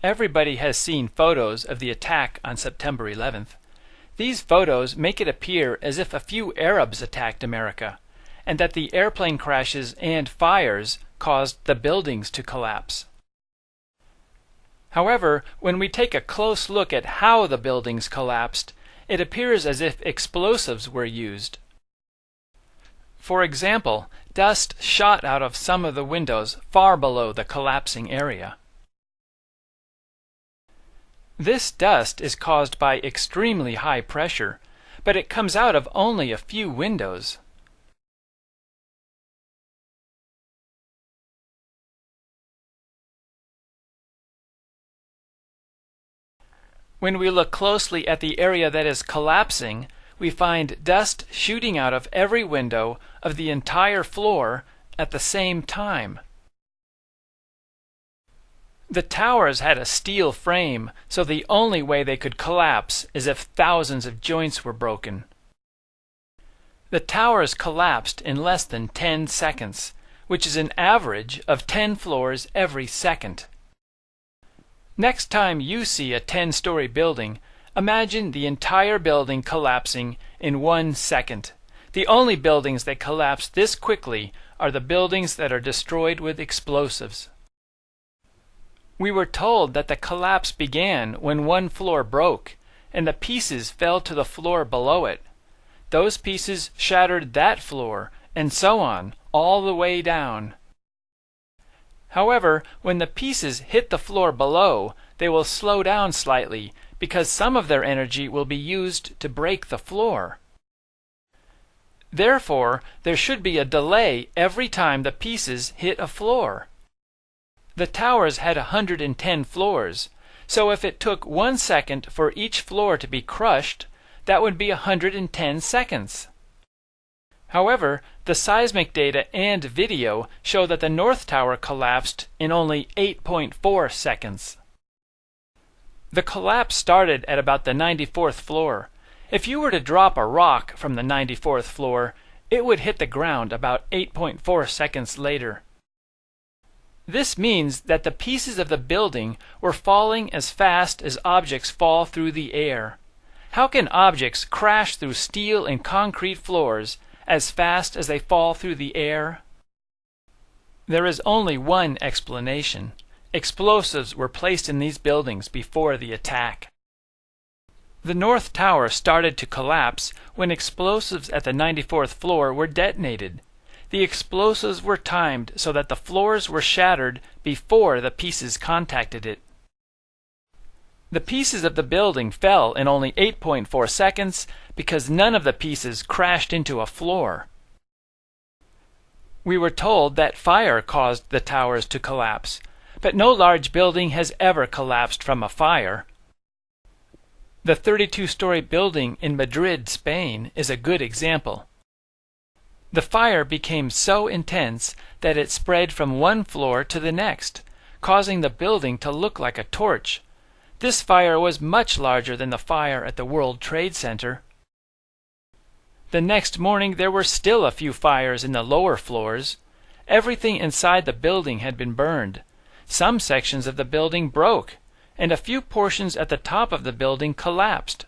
Everybody has seen photos of the attack on September 11th. These photos make it appear as if a few Arabs attacked America, and that the airplane crashes and fires caused the buildings to collapse. However, when we take a close look at how the buildings collapsed, it appears as if explosives were used. For example, dust shot out of some of the windows far below the collapsing area. This dust is caused by extremely high pressure, but it comes out of only a few windows. When we look closely at the area that is collapsing, we find dust shooting out of every window of the entire floor at the same time. The towers had a steel frame, so the only way they could collapse is if thousands of joints were broken. The towers collapsed in less than 10 seconds, which is an average of 10 floors every second. Next time you see a 10-story building, imagine the entire building collapsing in 1 second. The only buildings that collapse this quickly are the buildings that are destroyed with explosives. We were told that the collapse began when one floor broke, and the pieces fell to the floor below it. Those pieces shattered that floor, and so on, all the way down. However, when the pieces hit the floor below, they will slow down slightly, because some of their energy will be used to break the floor. Therefore, there should be a delay every time the pieces hit a floor. The towers had 110 floors, so if it took 1 second for each floor to be crushed, that would be 110 seconds. However, the seismic data and video show that the North Tower collapsed in only 8.4 seconds. The collapse started at about the 94th floor. If you were to drop a rock from the 94th floor, it would hit the ground about 8.4 seconds later. This means that the pieces of the building were falling as fast as objects fall through the air. How can objects crash through steel and concrete floors as fast as they fall through the air? There is only one explanation. Explosives were placed in these buildings before the attack. The North Tower started to collapse when explosives at the 94th floor were detonated. The explosives were timed so that the floors were shattered before the pieces contacted it. The pieces of the building fell in only 8.4 seconds because none of the pieces crashed into a floor. We were told that fire caused the towers to collapse, but no large building has ever collapsed from a fire. The 32-story building in Madrid, Spain, is a good example. The fire became so intense that it spread from one floor to the next, causing the building to look like a torch. This fire was much larger than the fire at the World Trade Center. The next morning there were still a few fires in the lower floors. Everything inside the building had been burned. Some sections of the building broke, and a few portions at the top of the building collapsed.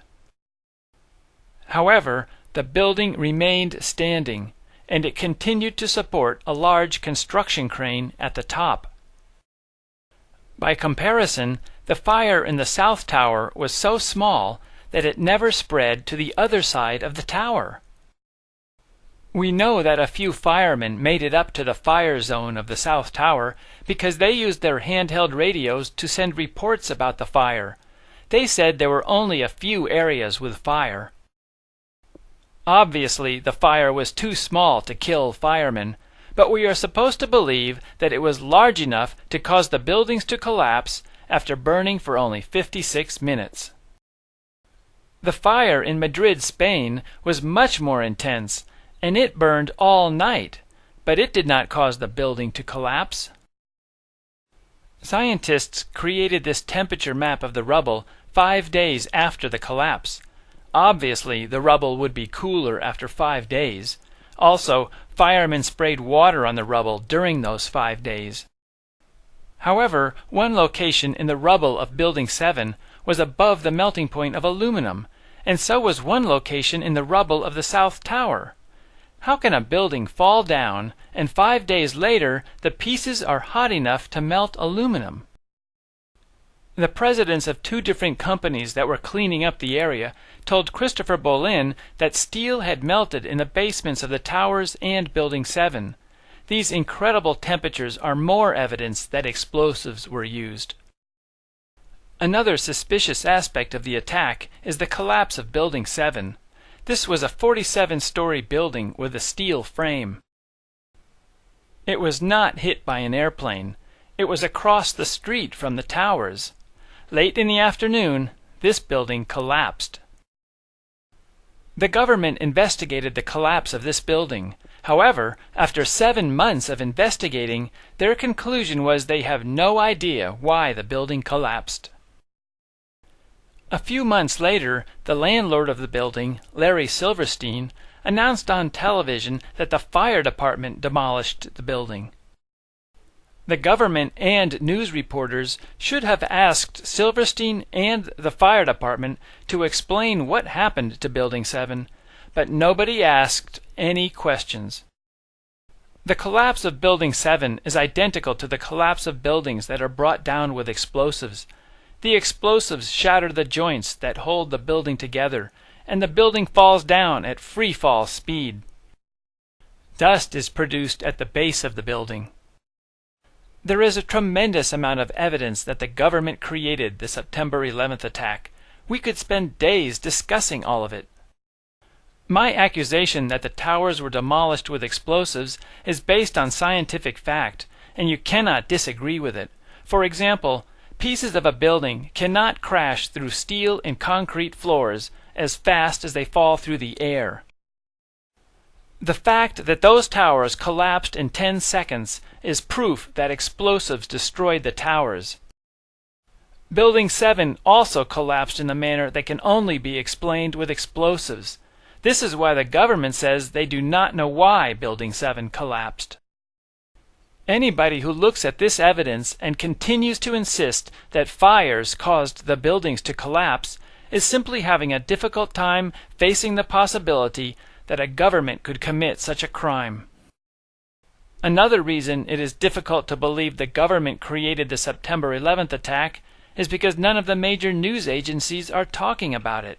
However, the building remained standing, and it continued to support a large construction crane at the top. By comparison, the fire in the South Tower was so small that it never spread to the other side of the tower. We know that a few firemen made it up to the fire zone of the South Tower because they used their handheld radios to send reports about the fire. They said there were only a few areas with fire. Obviously, the fire was too small to kill firemen, but we are supposed to believe that it was large enough to cause the buildings to collapse after burning for only 56 minutes. The fire in Madrid, Spain, was much more intense, and it burned all night, but it did not cause the building to collapse. Scientists created this temperature map of the rubble 5 days after the collapse. Obviously, the rubble would be cooler after 5 days. Also, firemen sprayed water on the rubble during those 5 days. However, one location in the rubble of Building 7 was above the melting point of aluminum, and so was one location in the rubble of the South Tower. How can a building fall down, and 5 days later the pieces are hot enough to melt aluminum? The presidents of 2 different companies that were cleaning up the area told Christopher Bolin that steel had melted in the basements of the towers and Building 7. These incredible temperatures are more evidence that explosives were used. Another suspicious aspect of the attack is the collapse of Building 7. This was a 47-story building with a steel frame. It was not hit by an airplane. It was across the street from the towers. Late in the afternoon, this building collapsed. The government investigated the collapse of this building. However, after 7 months of investigating, their conclusion was they have no idea why the building collapsed. A few months later, the landlord of the building, Larry Silverstein, announced on television that the fire department demolished the building. The government and news reporters should have asked Silverstein and the fire department to explain what happened to Building 7, but nobody asked any questions. The collapse of Building 7 is identical to the collapse of buildings that are brought down with explosives. The explosives shatter the joints that hold the building together, and the building falls down at free fall speed. Dust is produced at the base of the building. There is a tremendous amount of evidence that the government created the September 11th attack. We could spend days discussing all of it. My accusation that the towers were demolished with explosives is based on scientific fact, and you cannot disagree with it. For example, pieces of a building cannot crash through steel and concrete floors as fast as they fall through the air. The fact that those towers collapsed in 10 seconds is proof that explosives destroyed the towers. Building 7 also collapsed in a manner that can only be explained with explosives. This is why the government says they do not know why Building 7 collapsed. Anybody who looks at this evidence and continues to insist that fires caused the buildings to collapse is simply having a difficult time facing the possibility that a government could commit such a crime. Another reason it is difficult to believe the government created the September 11th attack is because none of the major news agencies are talking about it.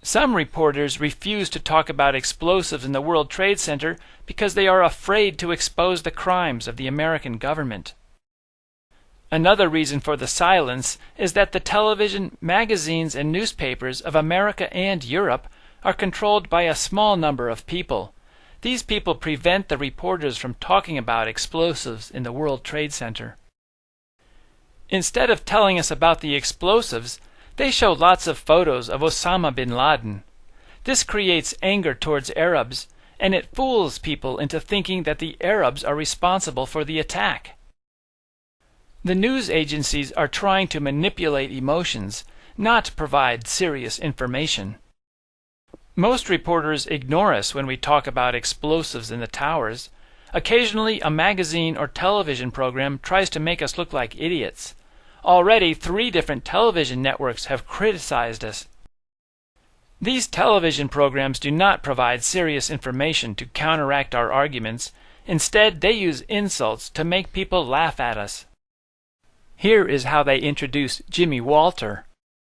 Some reporters refuse to talk about explosives in the World Trade Center because they are afraid to expose the crimes of the American government. Another reason for the silence is that the television, magazines, and newspapers of America and Europe are controlled by a small number of people. These people prevent the reporters from talking about explosives in the World Trade Center. Instead of telling us about the explosives, they show lots of photos of Osama bin Laden. This creates anger towards Arabs, and it fools people into thinking that the Arabs are responsible for the attack. The news agencies are trying to manipulate emotions, not provide serious information. Most reporters ignore us when we talk about explosives in the towers. Occasionally, a magazine or television program tries to make us look like idiots. Already, 3 different television networks have criticized us. These television programs do not provide serious information to counteract our arguments. Instead, they use insults to make people laugh at us. Here is how they introduce Jimmy Walter.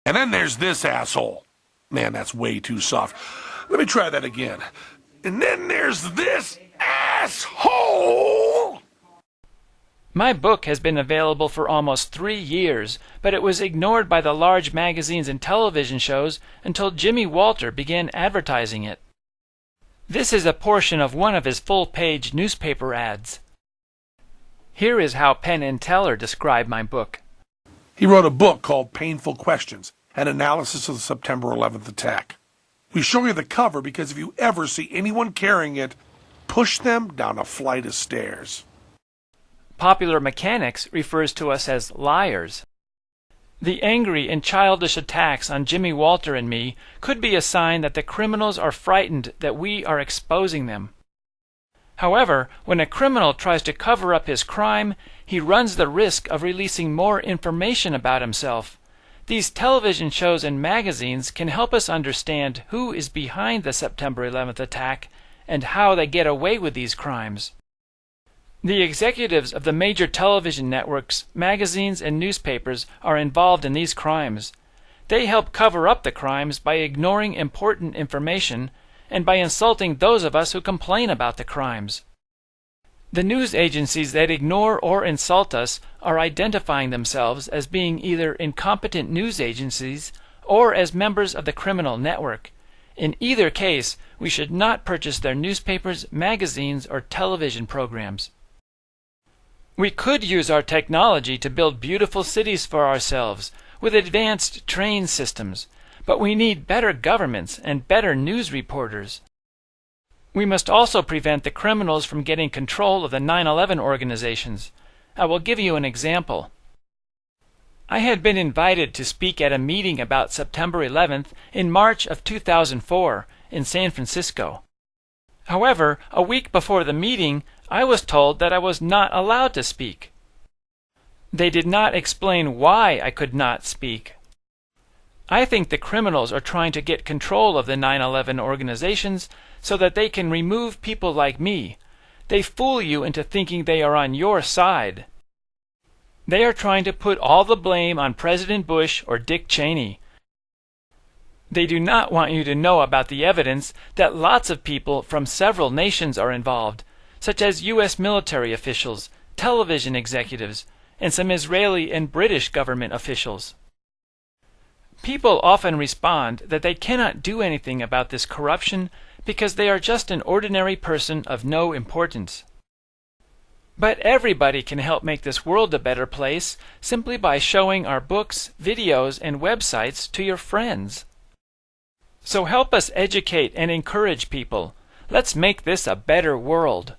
And then there's this asshole. Man, that's way too soft. Let me try that again. And then there's this asshole! My book has been available for almost 3 years, but it was ignored by the large magazines and television shows until Jimmy Walter began advertising it. This is a portion of one of his full-page newspaper ads. Here is how Penn and Teller describe my book. He wrote a book called Painful Questions, an analysis of the September 11th attack. We show you the cover because if you ever see anyone carrying it, push them down a flight of stairs. Popular Mechanics refers to us as liars. The angry and childish attacks on Jimmy Walter and me could be a sign that the criminals are frightened that we are exposing them. However, when a criminal tries to cover up his crime, he runs the risk of releasing more information about himself. These television shows and magazines can help us understand who is behind the September 11th attack and how they get away with these crimes. The executives of the major television networks, magazines, and newspapers are involved in these crimes. They help cover up the crimes by ignoring important information and by insulting those of us who complain about the crimes. The news agencies that ignore or insult us are identifying themselves as being either incompetent news agencies or as members of the criminal network. In either case, we should not purchase their newspapers, magazines, or television programs. We could use our technology to build beautiful cities for ourselves with advanced train systems, but we need better governments and better news reporters. We must also prevent the criminals from getting control of the 9/11 organizations. I will give you an example. I had been invited to speak at a meeting about September 11th in March of 2004 in San Francisco. However, a week before the meeting, I was told that I was not allowed to speak. They did not explain why I could not speak. I think the criminals are trying to get control of the 9/11 organizations so that they can remove people like me. They fool you into thinking they are on your side. They are trying to put all the blame on President Bush or Dick Cheney. They do not want you to know about the evidence that lots of people from several nations are involved, such as U.S. military officials, television executives, and some Israeli and British government officials. People often respond that they cannot do anything about this corruption because they are just an ordinary person of no importance. But everybody can help make this world a better place simply by showing our books, videos, and websites to your friends. So help us educate and encourage people. Let's make this a better world.